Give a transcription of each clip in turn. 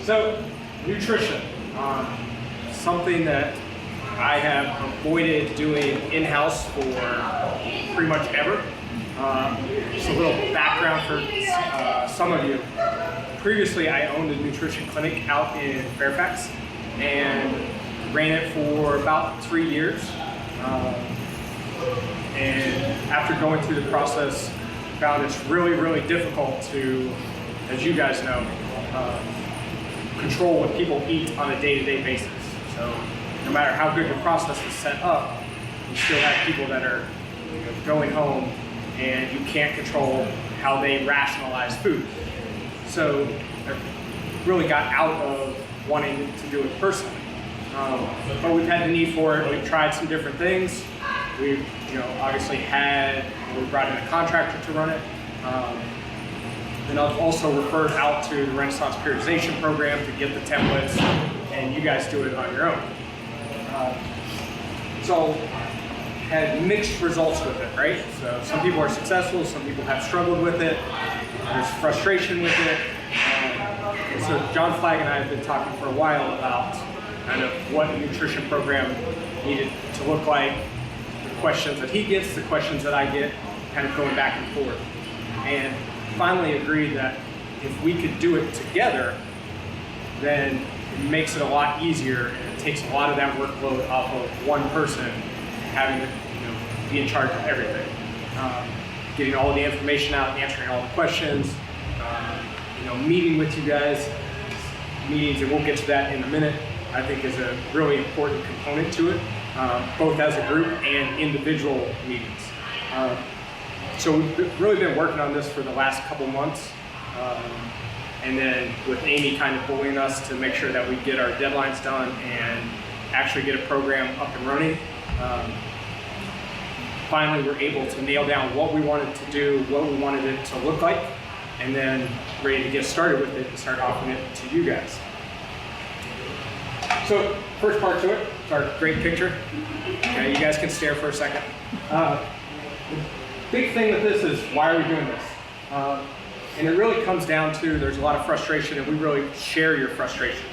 So, nutrition, something that I have avoided doing in-house for pretty much ever. Just a little background for some of you. Previously, I owned a nutrition clinic out in Fairfax and ran it for about 3 years. And after going through the process, found it's really difficult to, as you guys know, control what people eat on a day-to-day basis. So no matter how good your process is set up, you still have people that are going home and you can't control how they rationalize food. So I really got out of wanting to do it personally. But we've had the need for it. We've tried some different things. We've obviously we brought in a contractor to run it. And I've also referred out to the Renaissance Periodization Program to get the templates, and you guys do it on your own. So had mixed results with it, right? So some people are successful, some people have struggled with it. There's frustration with it. So John Flagg and I have been talking for a while about kind of what a nutrition program needed to look like, the questions that he gets, the questions that I get, kind of going back and forth. And finally agreed that if we could do it together, then it makes it a lot easier and it takes a lot of that workload off of one person having to be in charge of everything. Getting all the information out, answering all the questions, meeting with you guys. Meetings, and we'll get to that in a minute, I think is a really important component to it, both as a group and individual meetings. So we've really been working on this for the last couple months, and then with Amy kind of bullying us to make sure that we get our deadlines done and actually get a program up and running. Finally, we're able to nail down what we wanted to do, what we wanted it to look like, and then ready to get started with it and start offering it to you guys. So first part to it, it's our great picture. Okay, you guys can stare for a second. Big thing with this is, why are we doing this? And it really comes down to, there's a lot of frustration and we really share your frustration.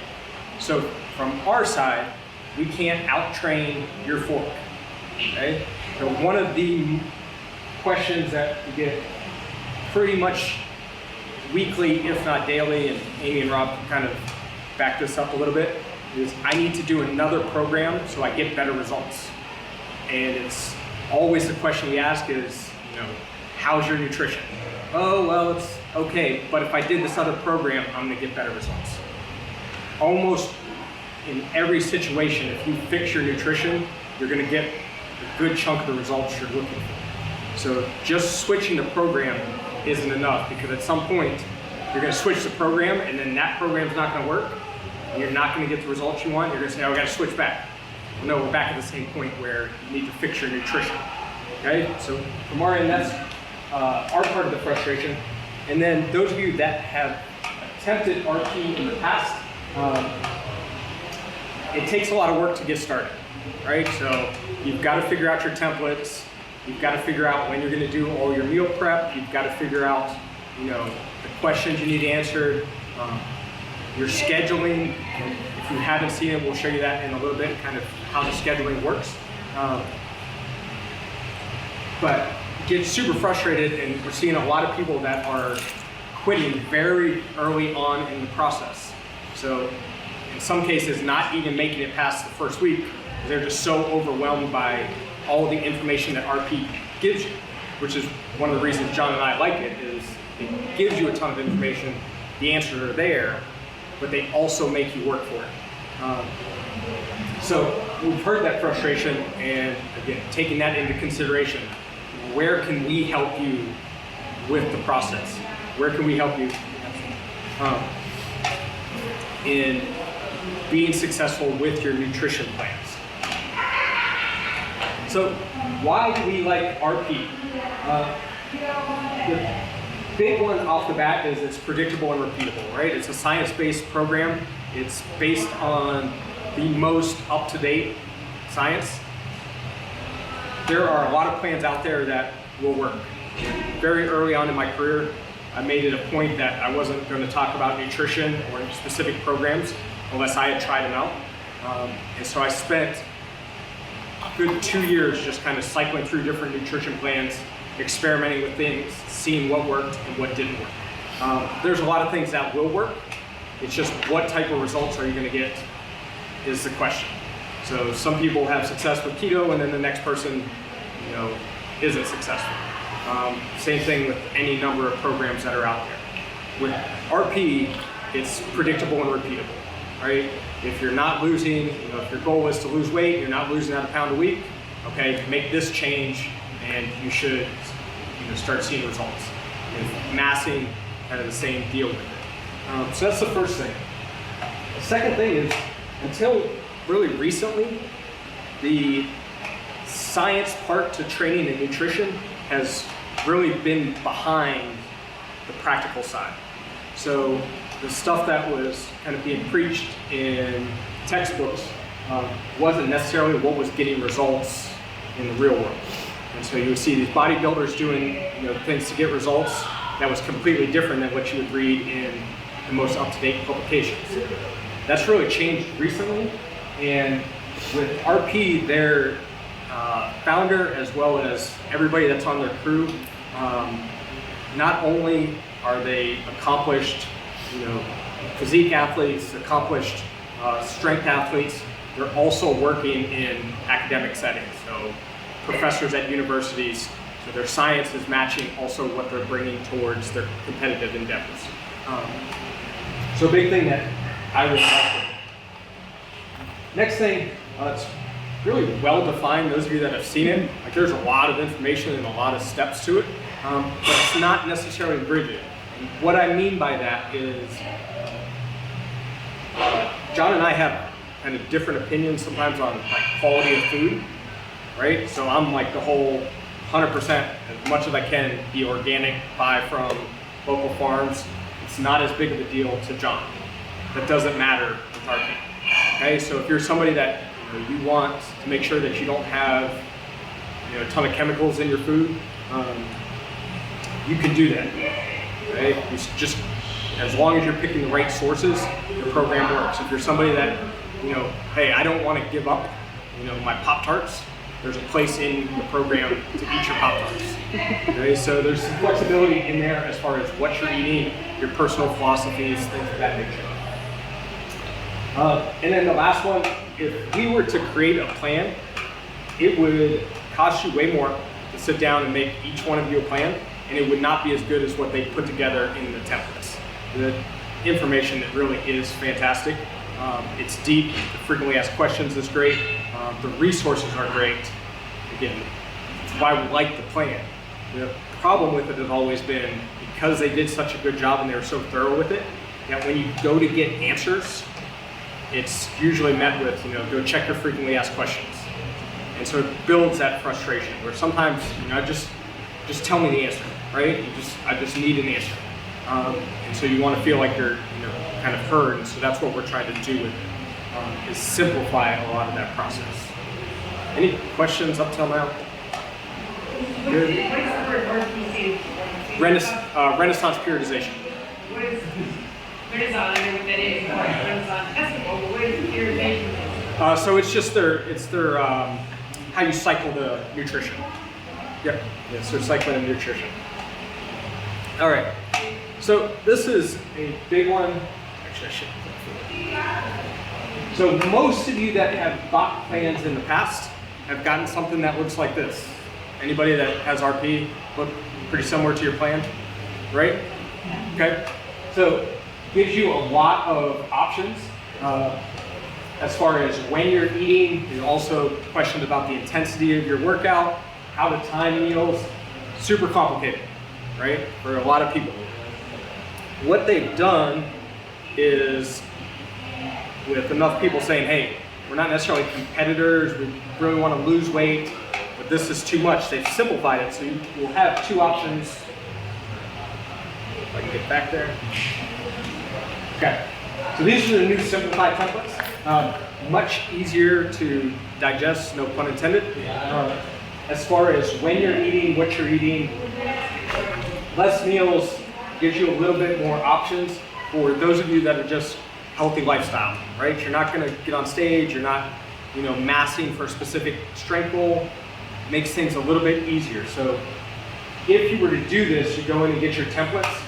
So from our side, we can't out-train your fork, okay? So one of the questions that we get pretty much weekly, if not daily, and Amy and Rob can kind of back this up a little bit, is I need to do another program so I get better results. And it's always the question we ask is, how's your nutrition? Oh, well, it's okay, but if I did this other program, I'm gonna get better results. Almost in every situation, if you fix your nutrition, you're gonna get a good chunk of the results you're looking for. So just switching the program isn't enough, because at some point, you're gonna switch the program and then that program's not gonna work, and you're not gonna get the results you want. You're gonna say, oh, I gotta switch back. Well, no, we're back at the same point where you need to fix your nutrition. Okay, so from our end, that's our part of the frustration. And then those of you that have attempted RP in the past, it takes a lot of work to get started, right? So you've got to figure out your templates. You've got to figure out when you're going to do all your meal prep. You've got to figure out, the questions you need answered. Your scheduling. If you haven't seen it, we'll show you that in a little bit, kind of how the scheduling works. But get super frustrated, and we're seeing a lot of people that are quitting very early on in the process. So in some cases, not even making it past the first week. They're just so overwhelmed by all of the information that RP gives you, which is one of the reasons John and I like it, is it gives you a ton of information, the answers are there, but they also make you work for it. So we've heard that frustration, and again, taking that into consideration, where can we help you with the process? Where can we help you in being successful with your nutrition plans? So why do we like RP? The big one off the bat is it's predictable and repeatable, right? It's a science-based program. It's based on the most up-to-date science. There are a lot of plans out there that will work. Very early on in my career, I made it a point that I wasn't going to talk about nutrition or specific programs unless I had tried them out. And so I spent a good 2 years just kind of cycling through different nutrition plans, experimenting with things, seeing what worked and what didn't work. There's a lot of things that will work. It's just what type of results are you going to get is the question. So some people have success with keto, and then the next person, isn't successful. Same thing with any number of programs that are out there. With RP, it's predictable and repeatable, right? If you're not losing, if your goal is to lose weight, you're not losing that a pound a week, okay, make this change and you should start seeing results. With massing, kind of the same deal with it. So that's the first thing. The second thing is, until really recently, the science part to training and nutrition has really been behind the practical side. So the stuff that was kind of being preached in textbooks wasn't necessarily what was getting results in the real world. And so you would see these bodybuilders doing things to get results that was completely different than what you would read in the most up-to-date publications. That's really changed recently, and with RP, their founder as well as everybody that's on their crew, not only are they accomplished physique athletes, accomplished strength athletes, they're also working in academic settings. So professors at universities, so their science is matching also what they're bringing towards their competitive endeavors. So a big thing that I would like. Next thing, it's really well defined. Those of you that have seen it, there's a lot of information and a lot of steps to it, but it's not necessarily rigid. And what I mean by that is, John and I have kind of different opinions sometimes on quality of food, right? So I'm the whole 100%, as much as I can, be organic, buy from local farms. It's not as big of a deal to John. That doesn't matter with our team. Okay, so if you're somebody that you want to make sure that you don't have a ton of chemicals in your food, you can do that. Right? It's just as long as you're picking the right sources, your program works. If you're somebody that hey, I don't want to give up my Pop-Tarts, there's a place in the program to eat your Pop-Tarts. Okay, so there's some flexibility in there as far as what you're eating, your personal philosophies, things of that nature. And then the last one, if we were to create a plan, it would cost you way more to sit down and make each one of you a plan, and it would not be as good as what they put together in the templates. The information that really is fantastic. It's deep, the frequently asked questions is great, the resources are great. Again, it's why we like the plan. The problem with it has always been, because they did such a good job and they were so thorough with it, that when you go to get answers, it's usually met with, go check your frequently asked questions. And so it builds that frustration where sometimes, just tell me the answer, right? I just need an answer. And so you want to feel like you're, kind of heard. And so that's what we're trying to do with it, is simplify a lot of that process. Any questions up till now? Good. What is the word RPC? Renaissance periodization. What is Renaissance? I know what that is. Renaissance festival, but what is periodization? So it's just their how you cycle the nutrition. Yep. Yeah, so cycling the nutrition. All right. So this is a big one. Actually, I should put that. So most of you that have bought plans in the past have gotten something that looks like this. Anybody that has RP look pretty similar to your plan, right? Okay. So gives you a lot of options as far as when you're eating. There's also questions about the intensity of your workout, how to time meals. Super complicated, right? For a lot of people. What they've done is, with enough people saying, hey, we're not necessarily competitors, we really want to lose weight, but this is too much, they've simplified it. So you will have two options. If I can get back there. Okay, so these are the new simplified templates. Much easier to digest, no pun intended. As far as when you're eating, what you're eating, less meals, gives you a little bit more options for those of you that are just healthy lifestyle, right? You're not gonna get on stage, you're not, massing for a specific strength goal. Makes things a little bit easier. So if you were to do this, you go in and get your templates.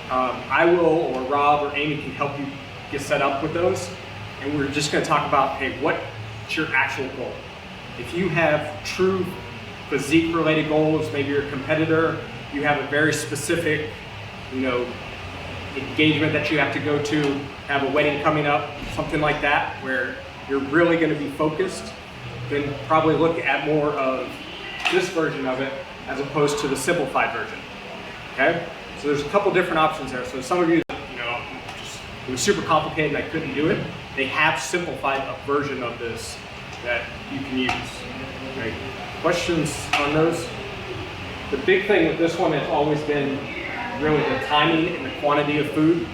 I will, or Rob or Amy can help you get set up with those. And we're just gonna talk about, hey, what's your actual goal? If you have true physique related goals, maybe you're a competitor, you have a very specific, engagement that you have to go to, have a wedding coming up, something like that, where you're really gonna be focused, then probably look at more of this version of it as opposed to the simplified version, okay? So there's a couple different options there. So some of you, it was super complicated and I couldn't do it, they have simplified a version of this that you can use. Okay. Questions on those? The big thing with this one has always been really the timing and the quantity of food.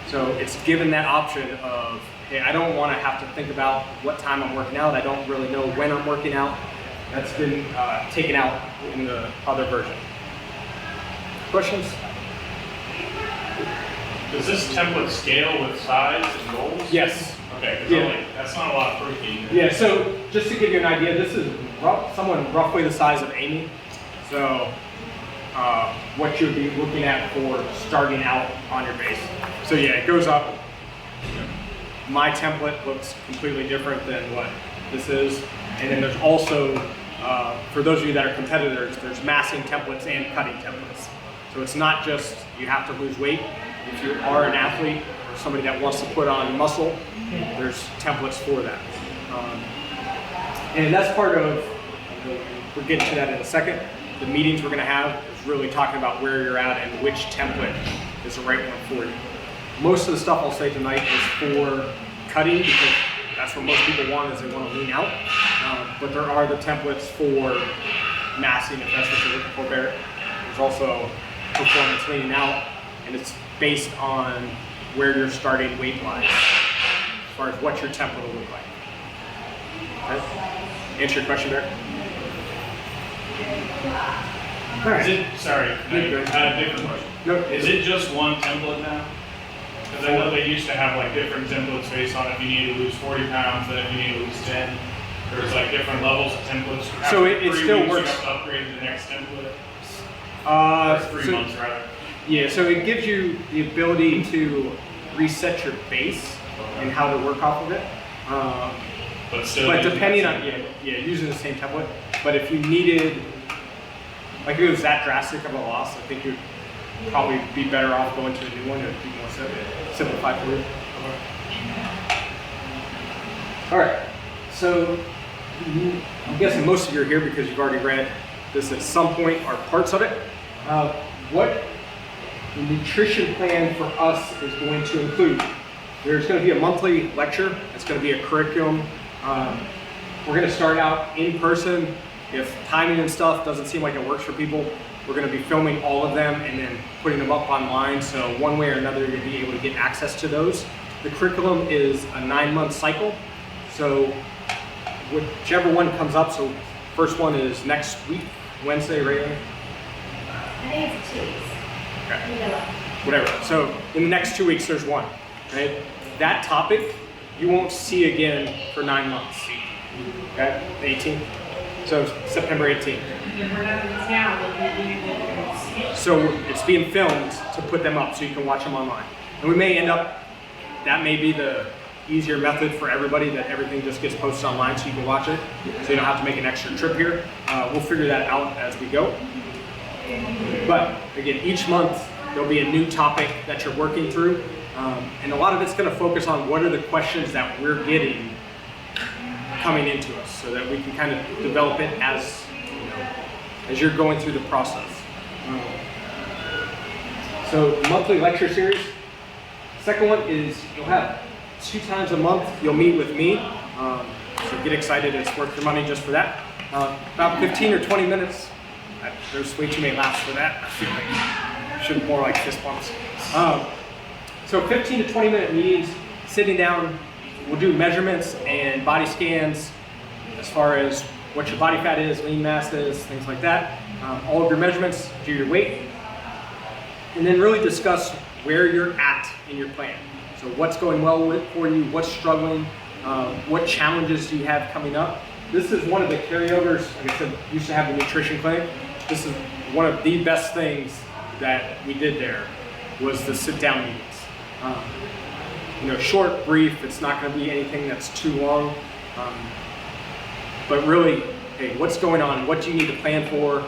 So it's given that option of, hey, I don't want to have to think about what time I'm working out. I don't really know when I'm working out. That's been taken out in the other version. Questions? Does this template scale with size and goals? Yes. Okay, 'cause Yeah. that's not a lot of protein. Yeah, so just to give you an idea, this is someone roughly the size of Amy. So what you'd be looking at for starting out on your base. So yeah, it goes up. My template looks completely different than what this is. And then there's also, for those of you that are competitors, there's massing templates and cutting templates. So it's not just you have to lose weight. If you are an athlete or somebody that wants to put on muscle, there's templates for that. And that's part of, we're getting to that in a second. The meetings we're gonna have is really talking about where you're at and which template is the right one for you. Most of the stuff I'll say tonight is for cutting because that's what most people want is they want to lean out. But there are the templates for massing if that's what you're looking for, Barrett. There's also performance leaning out and it's based on where you're starting weight-wise as far as what your template will look like. Okay? Answer your question, Barrett? All right. Is it, sorry, I had a different question. No. Is it just one template now? Because I know they used to have like different templates based on if you need to lose 40 pounds, then if you need to lose 10. There's like different levels of templates. So After it 3 still weeks, works. You have to upgrade to the next template. Or 3 months rather. Yeah, so it gives you the ability to reset your base and how to work off of it. But still. But using depending that on, same yeah, using the same template. But if you needed, like if it was that drastic of a loss, I think you'd probably be better off going to a new one. It would be more simplified for you. All right, so I'm guessing most of you are here because you've already read this at some point or parts of it. What the nutrition plan for us is going to include. There's going to be a monthly lecture. It's going to be a curriculum. We're going to start out in person. If timing and stuff doesn't seem like it works for people, we're going to be filming all of them and then putting them up online. So one way or another, you're going to be able to get access to those. The curriculum is a 9-month cycle. So whichever one comes up, so first one is next week, Wednesday, right? I think it's 2 weeks. Okay. Whatever. So in the next 2 weeks, there's one. Right? That topic you won't see again for 9 months. Okay, the 18th. So September 18th. If we're not in this now, we'll So it's being filmed to put them up so you can watch them online. And we may end up, that may be the easier method for everybody, that everything just gets posted online so you can watch it. So you don't have to make an extra trip here. We'll figure that out as we go. But again, each month there'll be a new topic that you're working through. And a lot of it's going to focus on what are the questions that we're getting coming into us so that we can kind of develop it as, as you're going through the process. So the monthly lecture series. Second one is you'll have 2 times a month you'll meet with me. So get excited, it's worth your money just for that. About 15 or 20 minutes. There's way too many laughs for that. I feel like should more like fist bumps. So 15 to 20 minute meetings, sitting down, we'll do measurements and body scans as far as what your body fat is, lean mass is, things like that. All of your measurements, do your weight. And then really discuss where you're at in your plan. So what's going well for you, what's struggling, what challenges do you have coming up. This is one of the carryovers. Like I said, used to have the nutrition clinic. This is one of the best things that we did there was the sit-down meetings. Short, brief. It's not going to be anything that's too long. But really, hey, what's going on? What do you need to plan for?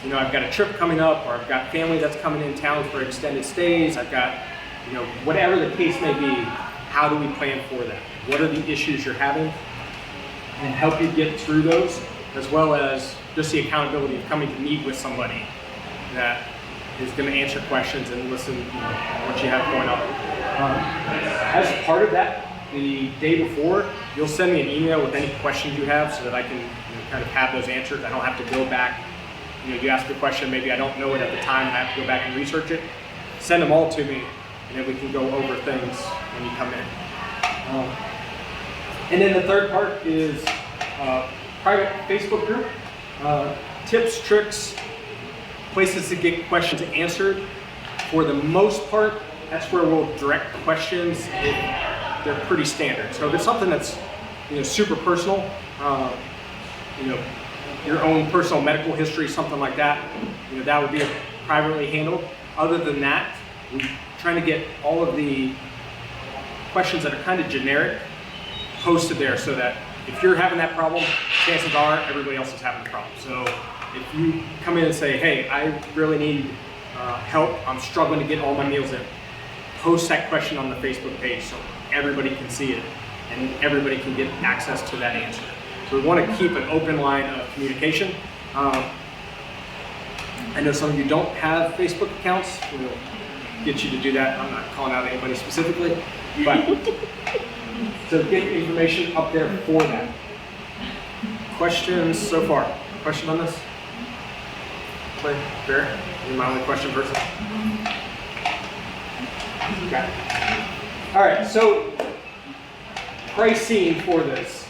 I've got a trip coming up, or I've got family that's coming in town for extended stays. I've got, whatever the case may be, how do we plan for that? What are the issues you're having? And help you get through those, as well as just the accountability of coming to meet with somebody that is going to answer questions and listen to what you have going on. As part of that, the day before, you'll send me an email with any questions you have so that I can kind of have those answered. I don't have to go back. You ask a question, maybe I don't know it at the time, I have to go back and research it. Send them all to me, and then we can go over things when you come in. And then the third part is private Facebook group. Tips, tricks, places to get questions answered. For the most part, that's where we'll direct questions if they're pretty standard. So if it's something that's super personal, your own personal medical history, something like that, that would be privately handled. Other than that, we're trying to get all of the questions that are kind of generic posted there so that if you're having that problem, chances are everybody else is having the problem. So if you come in and say, hey, I really need help, I'm struggling to get all my meals in, post that question on the Facebook page so everybody can see it and everybody can get access to that answer. So we want to keep an open line of communication. I know some of you don't have Facebook accounts. We'll get you to do that. I'm not calling out anybody specifically, but so get information up there for that. Questions so far? Question on this? Fair? You're my only question person? Okay. All right, so pricing for this.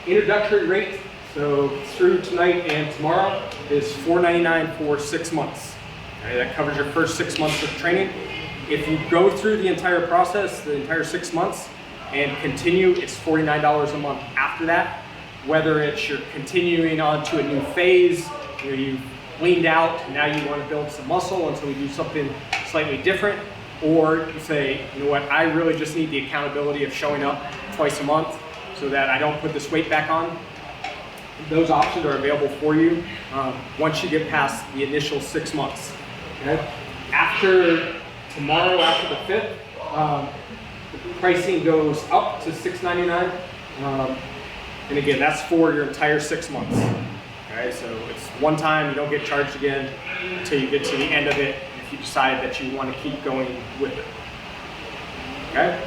Introductory rate, so through tonight and tomorrow, is $4.99 for 6 months. Okay, that covers your first 6 months of training. If you go through the entire process, the entire 6 months, and continue, it's $49 a month after that. Whether it's you're continuing on to a new phase, you've leaned out, and now you want to build some muscle, and so we do something slightly different, or you say, you know what, I really just need the accountability of showing up twice a month so that I don't put this weight back on. Those options are available for you once you get past the initial 6 months. Okay? After tomorrow, after the 5th, the pricing goes up to $6.99. And again, that's for your entire 6 months. Okay, so it's one time, you don't get charged again until you get to the end of it, if you decide that you want to keep going with it. Okay?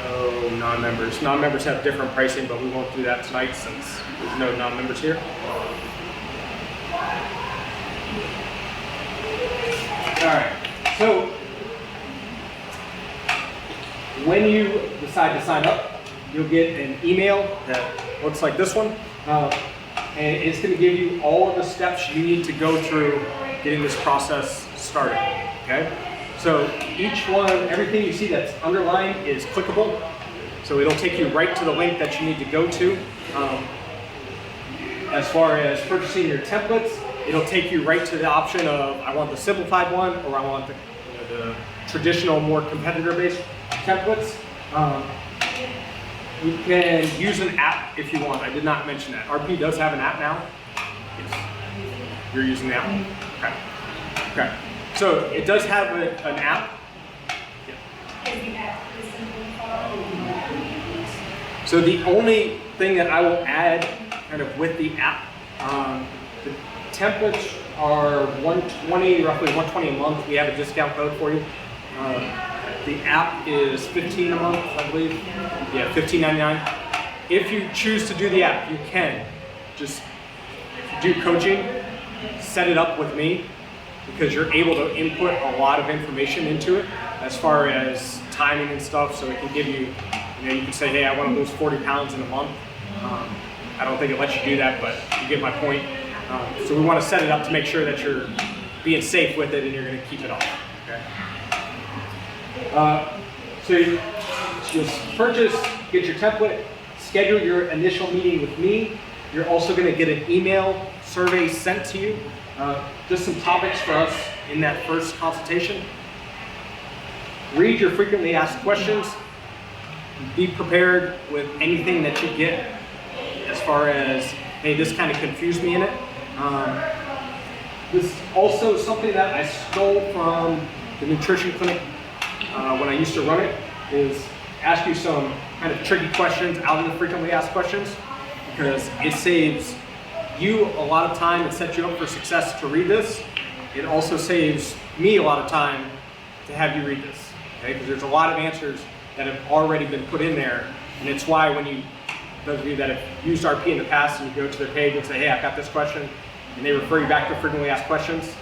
Oh, non-members. Non-members have different pricing, but we won't do that tonight since there's no non-members here. All right, so when you decide to sign up, you'll get an email that looks like this one, and it's going to give you all of the steps you need to go through getting this process started. Okay, so each one, everything you see that's underlined is clickable, so it'll take you right to the link that you need to go to. As far as purchasing your templates, it'll take you right to the option of I want the simplified one, or I want the traditional, more competitor-based templates. You can use an app if you want. I did not mention that. RP does have an app now. Yes. You're using the app? Okay. Okay. So it does have an app. Yeah. So the only thing that I will add kind of with the app, the templates are $120, roughly $120 a month. We have a discount code for you. The app is $15 a month, I believe. Yeah, $15.99. If you choose to do the app, you can. Just, if you do coaching, set it up with me, because you're able to input a lot of information into it as far as timing and stuff, so it can give you, you can say, hey, I want to lose 40 pounds in a month. I don't think it lets you do that, but you get my point. So we want to set it up to make sure that you're being safe with it and you're going to keep it off. Okay. So you'll purchase, get your template, schedule your initial meeting with me. You're also going to get an email survey sent to you. Just some topics for us in that first consultation. Read your frequently asked questions. Be prepared with anything that you get as far as, hey, this kind of confused me in it. This is also something that I stole from the nutrition clinic when I used to run it, is ask you some kind of tricky questions out of the frequently asked questions, because it saves you a lot of time and sets you up for success to read this. It also saves me a lot of time to have you read this, okay? Because there's a lot of answers that have already been put in there, and it's why when you, those of you that have used RP in the past and you go to their page and say, hey, I've got this question, and they refer you back to frequently asked questions,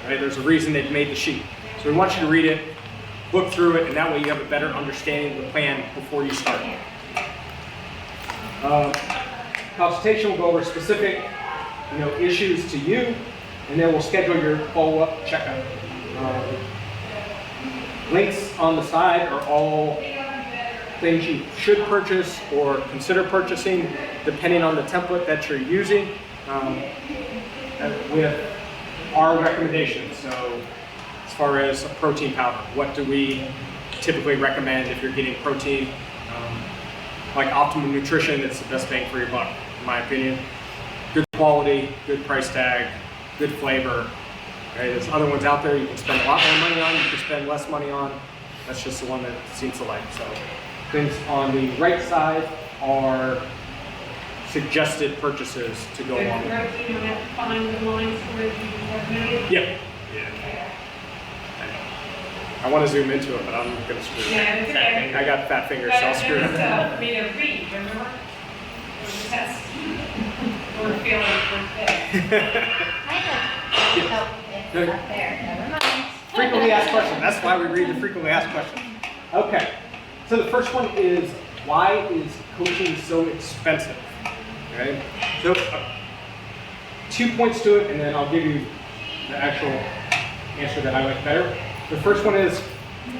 right? There's a reason they've made the sheet. So we want you to read it, look through it, and that way you have a better understanding of the plan before you start. Consultation will go over specific issues to you, and then we'll schedule your follow-up checkup. Links on the side are all things you should purchase or consider purchasing depending on the template that you're using, with our recommendations. So as far as a protein powder, what do we typically recommend if you're getting protein? Like Optimum Nutrition, it's the best bang for your buck, in my opinion. Good quality, good price tag, good flavor. Okay, there's other ones out there you can spend a lot more money on, you can spend less money on. That's just the one that seems to like. So things on the right side are suggested purchases to go along with. Protein on that fine lines where you recommended? Yep. Yeah. I want to zoom into it, but I'm going to screw it Yeah, it's okay. up. I got fat fingers, so I'll screw it up. For me to read, remember? It was a test. We're feeling I know. It's up there. Never mind. Frequently asked questions. That's why we read the frequently asked questions. Okay. So the first one is, why is coaching so expensive? Okay. So 2 points to it, and then I'll give you the actual answer that I like better. The first one is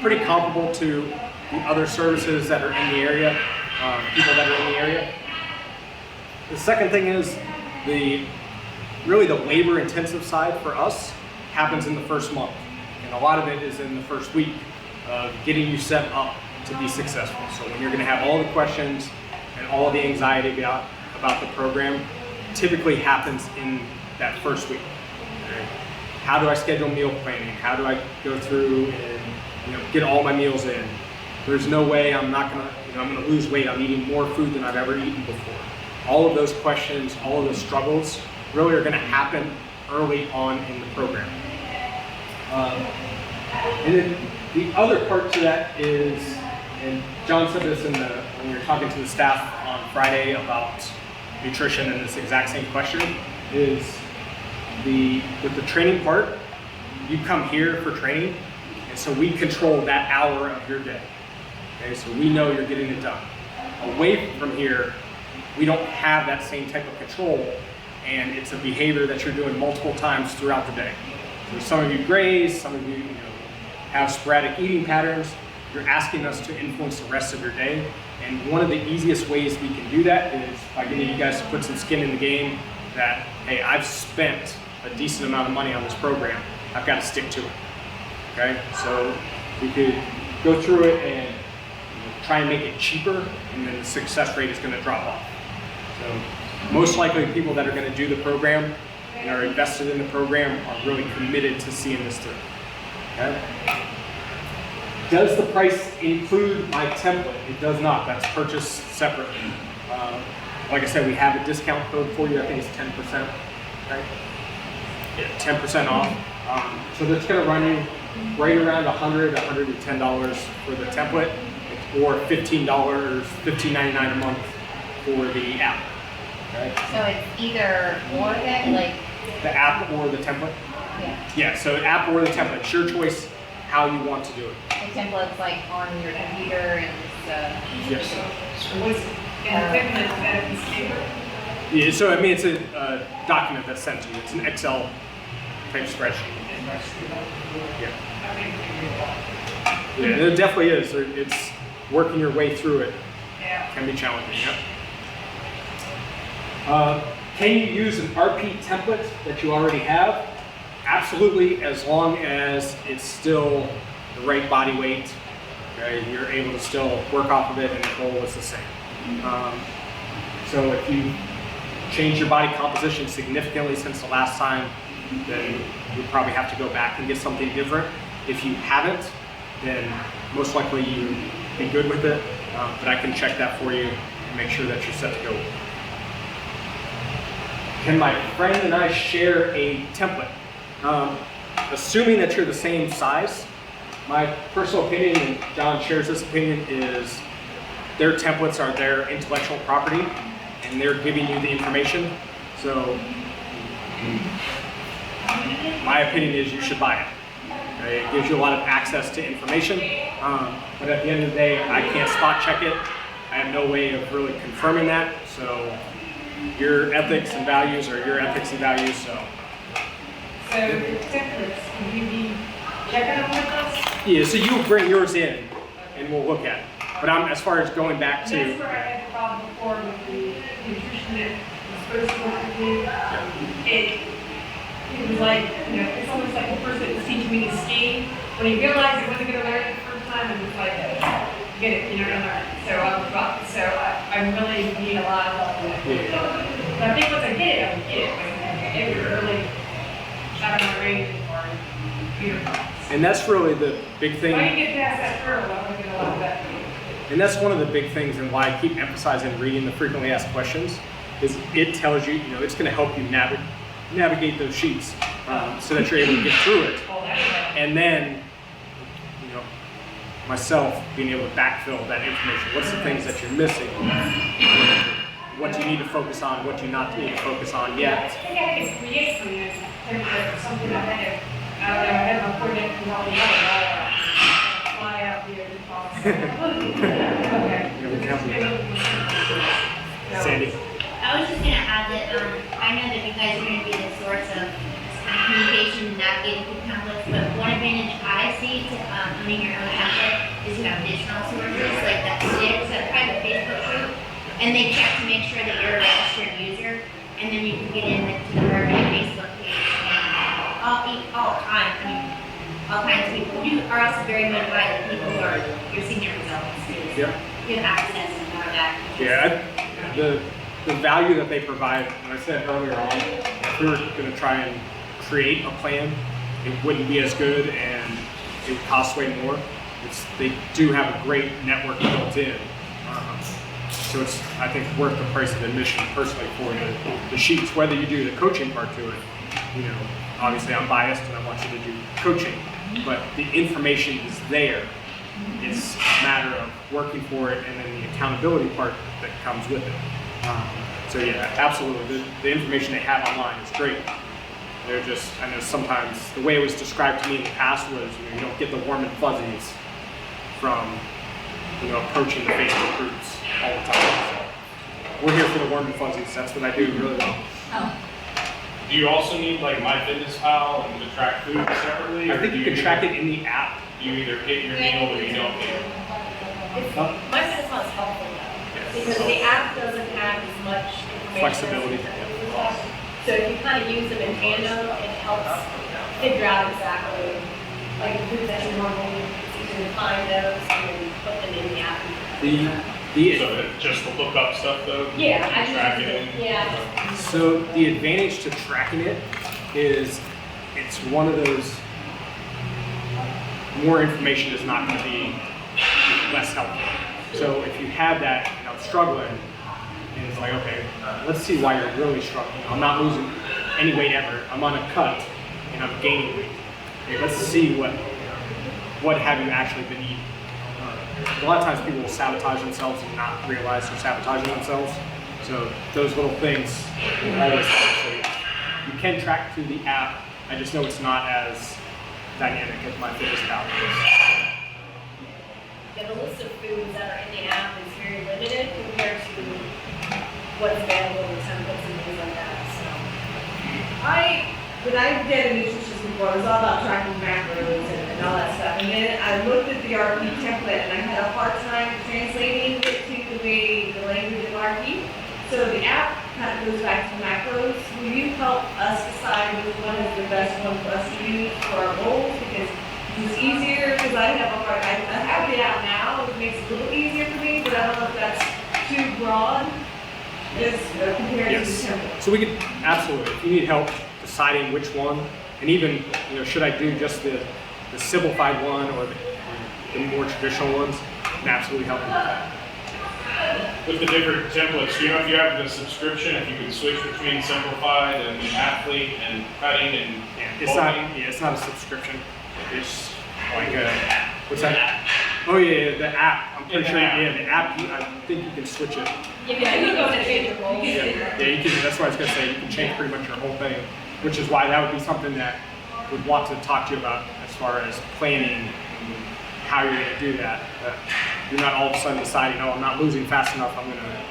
pretty comparable to the other services that are in the area, people that are in the area. The second thing is really the labor intensive side for us happens in the first month. And a lot of it is in the first week of getting you set up to be successful. So when you're gonna have all the questions and all the anxiety about the program, typically happens in that first week. Okay? How do I schedule meal planning? How do I go through and get all my meals in? There's no way I'm gonna lose weight. I'm eating more food than I've ever eaten before. All of those questions, all of those struggles really are gonna happen early on in the program. And then the other part to that is, and John said this when we were talking to the staff on Friday about nutrition and this exact same question, is with the training part, you come here for training, and so we control that hour of your day. Okay, so we know you're getting it done. Away from here, we don't have that same type of control, and it's a behavior that you're doing multiple times throughout the day. So some of you graze, some of you, have sporadic eating patterns. You're asking us to influence the rest of your day, and one of the easiest ways we can do that is by getting you guys to put some skin in the game. That, hey, I've spent a decent amount of money on this program. I've got to stick to it. Okay, so we could go through it and try and make it cheaper, and then the success rate is going to drop off. So most likely people that are going to do the program and are invested in the program are really committed to seeing this through. Okay? Does the price include my template? It does not. That's purchased separately. Like I said, we have a discount code for you. I think it's 10%. Right? Yeah, 10% off. So that's going to run you right around $100, $110 for the template, or $15, $15.99 a month for the app. Okay? So it's either or then, like, The app or the template? yeah, Yeah, so app or the template. It's your choice how you want to do it. the template's like on your computer and it's, Yes. Was equipment that is paper? Yeah, so I mean, it's a document that's sent to you. It's an Excel type spreadsheet. Yeah. I think we can do a lot. Yeah, and it definitely is. It's working your way through it Yeah. can be challenging. Yep. Can you use an RP template that you already have? Absolutely, as long as it's still the right body weight. Okay, you're able to still work off of it, and the goal is the same. So if you change your body composition significantly since the last time, then you probably have to go back and get something different. If you haven't, then most likely you'd be good with it. But I can check that for you and make sure that you're set to go. Can my friend and I share a template? Assuming that you're the same size, my personal opinion, and John shares this opinion, is their templates are their intellectual property and they're giving you the information. So my opinion is you should buy it. Okay? It gives you a lot of access to information, but at the end of the day, I can't spot check it. I have no way of really confirming that. So your ethics and values are your ethics and values. So So the templates, can you be checking them with us? yeah, so you bring yours in and we'll look at it. But as far as going back And that's to, where I had the problem before with the nutrition that was supposed to work with me. It was like, it's almost like the person that was teaching me to ski. When he realized he wasn't going to learn it the first time, it was like, get it, you're going to learn it. So I really need a lot of help with that. But I think once I get it, I would get it. Like, it was really out of my range as far as computer problems. and that's really the big thing. If I can get past that hurdle, I'm going to get a lot better. And that's one of the big things and why I keep emphasizing reading the frequently asked questions, is it tells you, it's going to help you navigate those sheets so that you're able to get through it. All that way. And then, myself being able to backfill that information. What's the things that you're missing? What do you need to focus on? What do you not need to focus on Yeah, I yet? think I could create from this template or something I had to, I don't know, I had my coordinates and all the other, fly out here and talk. Okay. We can help you with that. Sandy? I was just gonna add that, I know that you guys are gonna be the source of communication and navigating through templates, but one advantage I see to, owning your own template is you have additional sources, like that Sticks, that private Facebook group, and they check to make sure that you're a registered user, and then you can get in to the Burbank Facebook page, and all kinds of people who are also very motivated, people who are, you're seeing your results, Yep. you have access and all that. Yeah, the value that they provide, and I said earlier on, if we were going to try and create a plan, it wouldn't be as good and it would cost way more. They do have a great network built in. So it's, I think, worth the price of admission personally for the sheets, whether you do the coaching part to it. Obviously I'm biased and I want you to do coaching, but the information is there. It's a matter of working for it and then the accountability part that comes with it. So yeah, absolutely. The information they have online is great. They're just, I know sometimes the way it was described to me in the past was, you don't get the warm and fuzzies from, approaching the Facebook groups all the time. So we're here for the warm and fuzzies. That's what I do really well. Do you also need like MyFitnessPal and to track food separately? I or think do you can track it in the app. You either hit your meal or you don't hit. My MyFitnessPal is helpful though, because the app doesn't have as much information. Flexibility. So if you kind of use them in tandem, it helps figure out exactly, like the food that you normally, you can find those and then put them in the app. So that just to look up stuff though? Yeah, I Track just, it in? yeah. So the advantage to tracking it is it's one of those, more information is not going to be less helpful. So if you have that, struggling, and it's like, okay, let's see why you're really struggling. I'm not losing any weight ever. I'm on a cut and I'm gaining weight. Okay, let's see what have you actually been eating. A lot of times people will sabotage themselves and not realize they're sabotaging themselves. So those little things will always help. So you can track through the app. I just know it's not as dynamic as MyFitnessPal is. Yeah, the list of foods that are in the app is very limited compared to what's available in templates and things like that, so. When I get a nutritionist well, it was all about tracking macros and all that stuff. And then I looked at the RP template and I had a hard time translating it to the way the language of RP. So the app kind of goes back to macros. Will you help us decide which one is the best one for us to use for our goals? Because it's easier, because I have the app now, it makes it a little easier for me, but I don't know if that's too broad, just compared to Yes. the template. So we can, absolutely, if you need help deciding which one, and even, should I do just the simplified one or the more traditional ones, I can absolutely help you with that. With the different templates, do you know if you have the subscription, if you can switch between simplified and athlete and cutting and It's not a subscription. It's like a, what's that? Oh yeah, the app. I'm pretty Yeah, sure. the app. Yeah, the app. I think you can switch it. Yeah, you go to change your goals. Yeah, you can. That's what I was gonna say. You can change pretty much your whole thing, which is why that would be something that would want to talk to you about as far as planning and how you're gonna do that. But you're not all of a sudden deciding, oh, I'm not losing fast enough. I'm gonna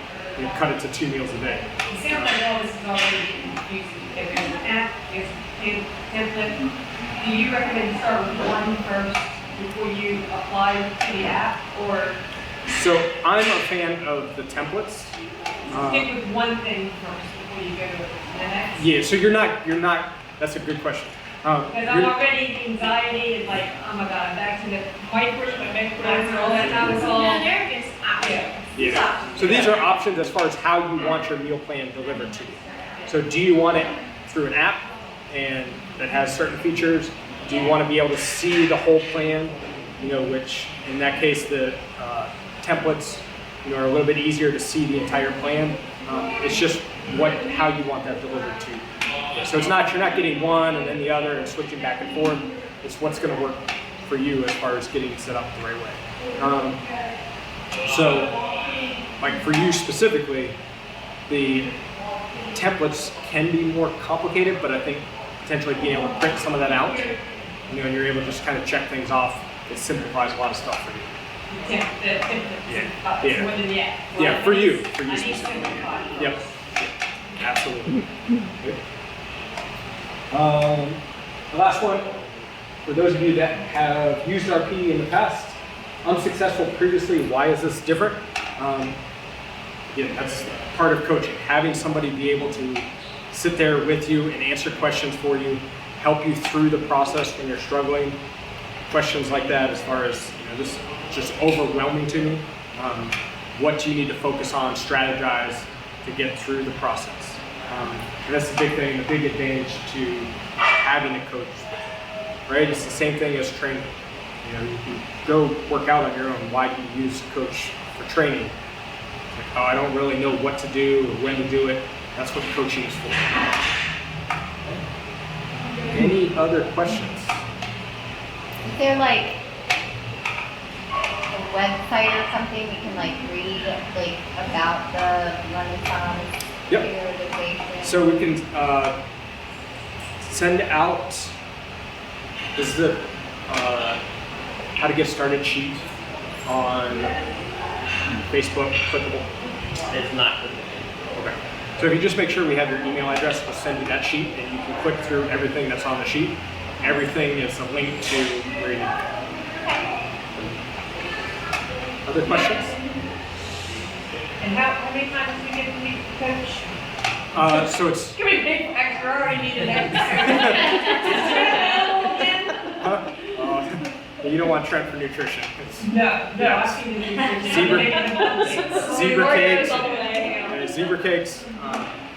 cut it to 2 meals a day. It sounds like all this is already confusing. If there's an app, there's a template. Do you recommend start with one first before you apply to the app, or So I'm a fan of the templates. stick with one thing first before you go to the next? Yeah. So you're not. That's a good question. Because I'm You're- already anxiety and like, oh my god, back to the micros, my macros, and all that. That was all. No, they're just options. Yeah. Yeah. So these are options as far as how you want your meal plan delivered to you. So do you want it through an app and that has certain features? Do you want to be able to see the whole plan? Which in that case the templates, are a little bit easier to see the entire plan. It's just how you want that delivered to you. So you're not getting one and then the other and switching back and forth. It's what's going to work for you as far as getting set up the right way. So, like for you specifically, the templates can be more complicated, but I think potentially being able to print some of that out, and you're able to just kind of check things off, it simplifies a lot of stuff for you. The template. Yeah. More than the app. Yeah, for you I need specifically. simplified. Yep, absolutely. The last one, for those of you that have used RP in the past, unsuccessful previously, why is this different? That's part of coaching. Having somebody be able to sit there with you and answer questions for you, help you through the process when you're struggling. Questions like that, as far as, this is just overwhelming to me. What do you need to focus on, strategize to get through the process? And that's the big thing, the big advantage to having a coach, right? It's the same thing as training. You can go work out on your own. Why do you use a coach for training? Like, oh, I don't really know what to do or when to do it. That's what coaching is for. Any other questions? Is there like a website or something we can like read like about the Renaissance Yep. periodization? So we can send out, this is the how to get started sheet on Facebook, clickable. It's not. Okay. So if you just make sure we have your email address, we'll send you that sheet and you can click through everything that's on the sheet. Everything is a link to where you need to go. Other questions? And how many times do we get to meet the coach? So it's, Give me a big extra, I already need an extra. you don't want Trent for nutrition. It's No, Yeah. I've seen the nutrition. Zebra- zebra cakes. Zebra cakes.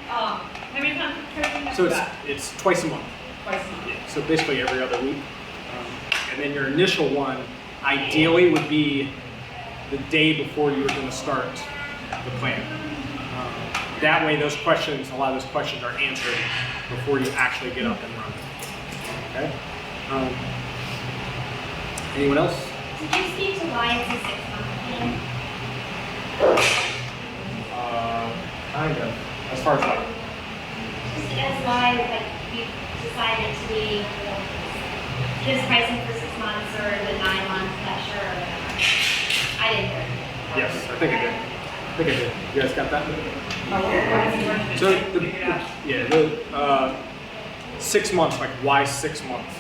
How many times is coaching? So it's twice a month. Twice a month. So basically every other week. And then your initial one, ideally, would be the day before you were going to start the plan. That way, a lot of those questions are answered before you actually get up and run. Okay. Anyone else? Did you speak to why it's a 6-month plan? Kind of. As far as what? Just as why, like, you decided to be his pricing for 6 months or the 9 months, not sure or whatever. I didn't hear it. Yes, I think I did. You guys got that? Oh, So the 6 months, like why 6 months?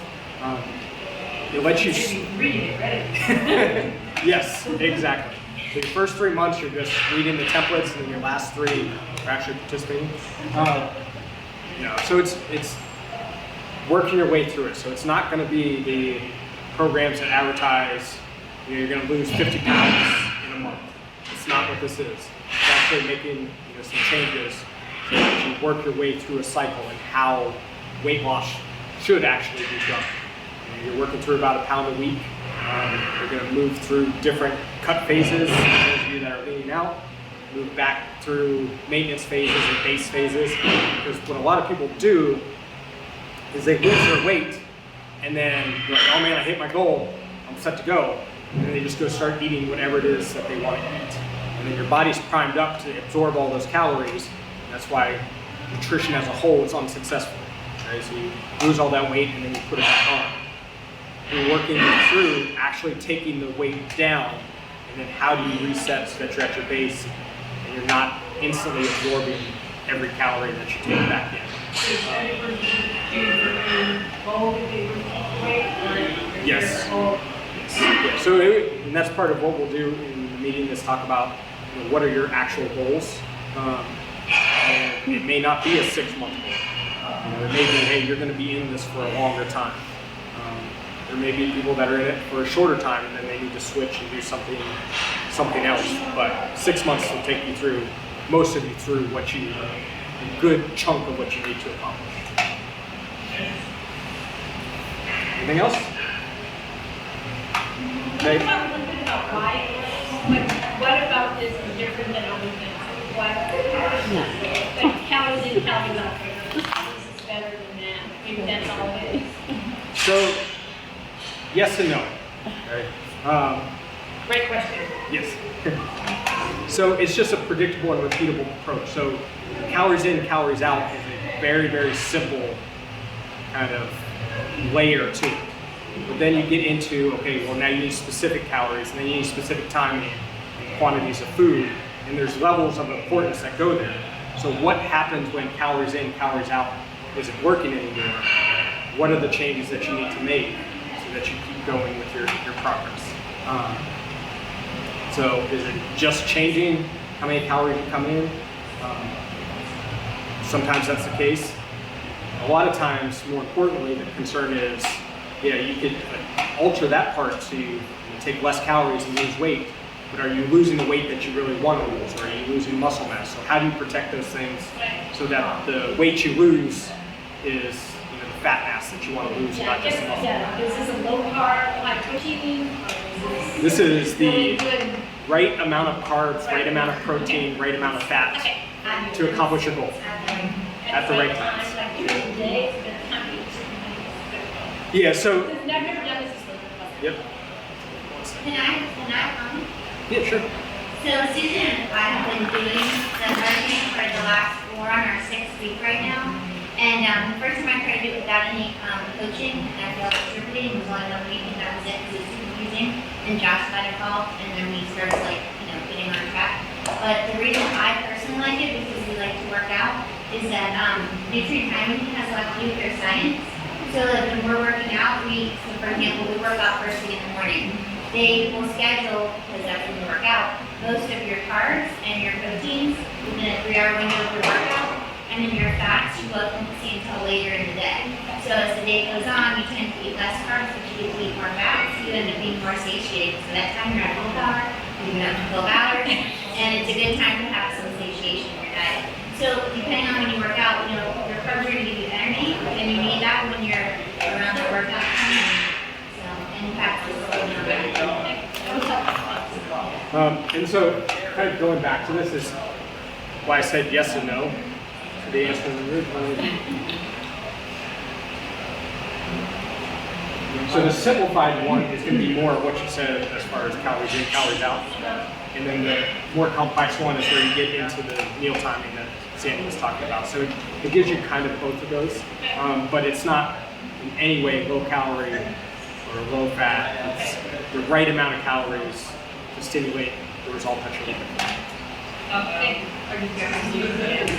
It lets you. Maybe reading it, ready? Yes, exactly. So your first 3 months, you're just reading the templates, and then your last 3 are actually participating. So it's working your way through it. So it's not going to be the programs that advertise, you're going to lose 50 pounds in a month. It's not what this is. It's actually making some changes so that you work your way through a cycle and how weight loss should actually be done. You're working through about a pound a week. You're going to move through different cut phases. Those of you that are leaning out, move back through maintenance phases and base phases. Because what a lot of people do is they lose their weight, and then they're like, oh man, I hit my goal, I'm set to go. And then they just go start eating whatever it is that they want to eat. And then your body's primed up to absorb all those calories. And that's why nutrition as a whole is unsuccessful. Right? So you lose all that weight and then you put it back on. You're working through actually taking the weight down, and then how do you reset so that you're at your base and you're not instantly absorbing every calorie that you take back in. Yes. Yeah, so and that's part of what we'll do in the meeting is talk about what are your actual goals. And it may not be a 6-month goal. It may be, hey, you're going to be in this for a longer time. There may be people that are in it for a shorter time and then they need to switch and do something else. But 6 months will take you through, most of you through a good chunk of what you need to accomplish. Anything else? Okay. Talk a little bit about why, what about this is different than other things? Like calories in, calories out. This is better than that. Maybe that's all it is. So, yes and no. Right. Great question. Yes. So it's just a predictable and repeatable approach. So calories in, calories out is a very, very simple kind of layer to it. But then you get into, okay, well now you need specific calories, and then you need specific timing and quantities of food, and there's levels of importance that go there. So what happens when calories in, calories out isn't working anymore? What are the changes that you need to make so that you keep going with your progress? So is it just changing how many calories you come in? Sometimes that's the case. A lot of times, more importantly, the concern is, yeah, you could alter that part to take less calories and lose weight, but are you losing the weight that you really want to lose, or are you losing muscle mass? So how do you protect those things so that the weight you lose is the fat mass that you want to lose, not just the muscle? Yeah, is this a low carb, high protein? This is Really the good. right amount of carbs, right amount of protein, right amount of fat to accomplish your goal at the right time. Like during the day, it's good time to eat certain things. Yeah, so, I've never done this before. yep. Can I Yeah, sure. So Susan and I have been doing the nursing for the last, we're on our 6th week right now. And the first time I tried to do it without any coaching, and I felt distributing, it was only 1 week, and that was it, because it was confusing. And Josh got involved, and then we started getting on track. But the reason I personally like it, because we like to work out, is that nutrient timing has a lot to do with their science. So that when we're working out, so for example, we work out first thing in the morning. They will schedule, because that's when you work out, most of your carbs and your proteins within a 3-hour window of your workout, and then your fats you won't see until later in the day. So as the day goes on, you tend to eat less carbs, but you get to eat more fats, so you end up being more satiated. So that time you're at full power, you're at 12 hours, and it's a good time to have some satiation in your diet. So depending on when you work out, your carbs are going to give you energy, and you need that when you're around the workout time. So, and fats is really not bad. And so, kind of going back to this is why I said yes and no. So the answer is so the simplified one is going to be more of what you said as far as calories in, calories out. And then the more complex one is where you get into the meal timing that Sandy was talking about. So it gives you kind of both of those, but it's not in any way low calorie or low fat. It's the right amount of calories to stimulate the result that you're looking for. Okay. Are you guys using it?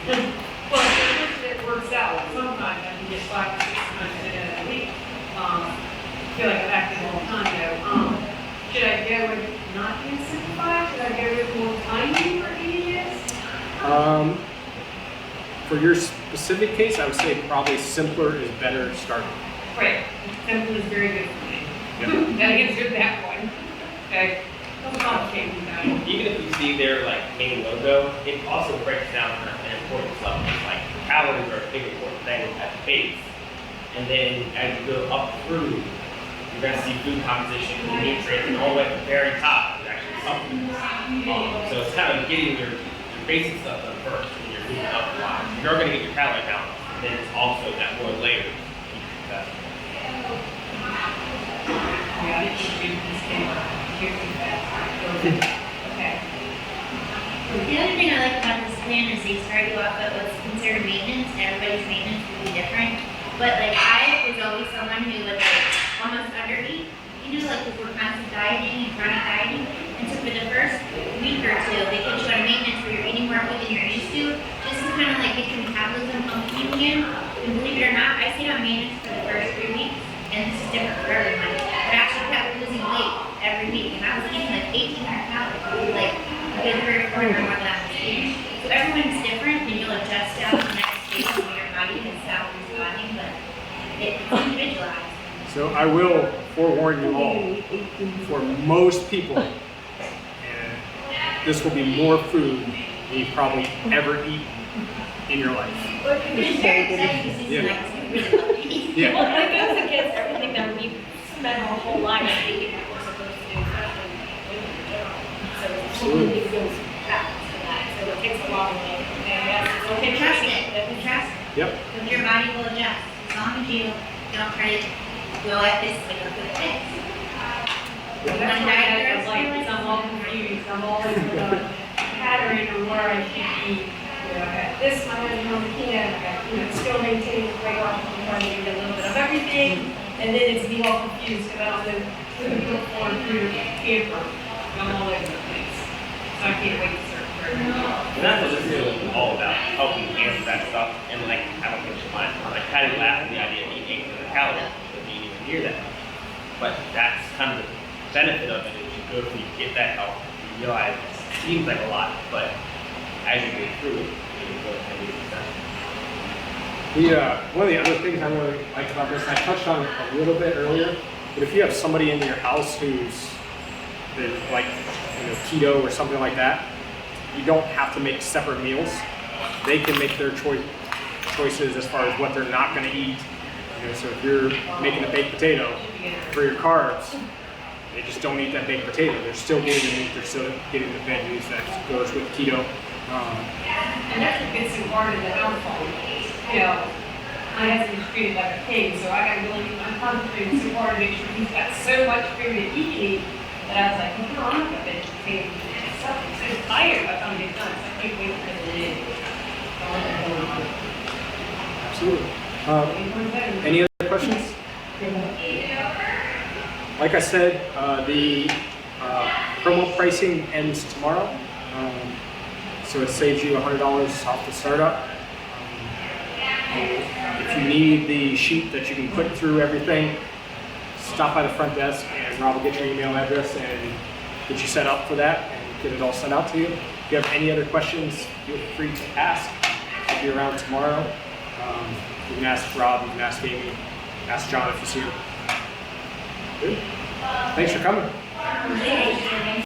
Well, if it works out, sometimes I can get 5 to 6 times in a week. I feel like I've acted all the time though. Should I go with not being simplified? Should I go with more timing for eating it? For your specific case, I would say probably simpler is better starting. Right, simple is very good for me. Yep. That answered that one. Okay, don't complicate me guys. Even if you see their like main logo, it also breaks down an important stuff. Like calories are a big important thing at the base. And then as you go up through, you're gonna see food composition, and nutrients, and all the way at the very top is actually supplements. So it's kind of getting your basic stuff done first, and you're moving up a lot. You're gonna get your calorie count, and then it's also that more layer to keep you successful. Yeah, I didn't read this thing. Here too fast. Okay. The other thing I like about this plan is they start you off at what's considered maintenance, and everybody's maintenance will be different. But like I was always someone who would like almost undereat, you know, like if we're constant dieting and chronic dieting. And so for the first week or two, they put you on maintenance where you're eating more food than you're used to, just to kind of like get your metabolism pumping again. And believe it or not, I stayed on maintenance for the first 3 weeks, and this is different for everyone. But I actually kept losing weight every week, and I was eating like 1,800 calories, like a good 3 or 4 more than I was eating. So everyone's different, and you'll adjust out the next day to your body and stop responding, but it's individualized. So I will forewarn you all, for most people, and this will be more food than you've probably ever eaten in your life. It's very exciting because it's Yeah. like really healthy. Yeah. Well, it goes against everything that we spend our whole life thinking that we're supposed to do, especially when we're general. So it's really goes back to that. So it takes a lot of work. And yes, it's okay. You trust it, you trust it. Yep. Because your body will adjust, as long as you don't try to go at this like a quick fix. Well, that's why I was like, I'm all confused, I'm always pattern of where I should eat. You know, I got this, my on the keto, I got, still maintaining the weight loss, I'm trying to eat a little bit of everything. And then it's me all confused, because I don't know who to look for and who to camper. I'm all over the place. So I can't wait to search for it. And that's what this is all about, helping you answer that stuff. And like, I don't think she might, like, kind of laugh at the idea of eating 800 calories, but being even near that. But that's kind of the benefit of it, is you go through, you get that help, you realize it seems like a lot, but as you go through it, you go and be successful. One of the other things I really like about this, and I touched on it a little bit earlier, but if you have somebody in your house who's like keto or something like that, you don't have to make separate meals. They can make their choices as far as what they're not going to eat. So if you're making a baked potato for your carbs, they just don't eat that baked potato. They're still getting the meat, they're still getting the veggies that goes with keto. And that's what gets so hard in the household. My husband's treated like a pig, so I gotta really, I'm concentrating so hard to make sure he's got so much food that he can eat, that I was like, no, I'm not gonna veg potato myself. I'm so tired by the time I get done, so I can't wait for the day. Absolutely. Any other questions? Like I said, the promo pricing ends tomorrow, so it saves you $100 off the startup. If you need the sheet that you can click through everything, stop by the front desk and Rob will get your email address and get you set up for that and get it all sent out to you. If you have any other questions, feel free to ask. I'll be around tomorrow. You can ask Rob, you can ask Amy, ask John if he's here. Good. Thanks for coming. Okay.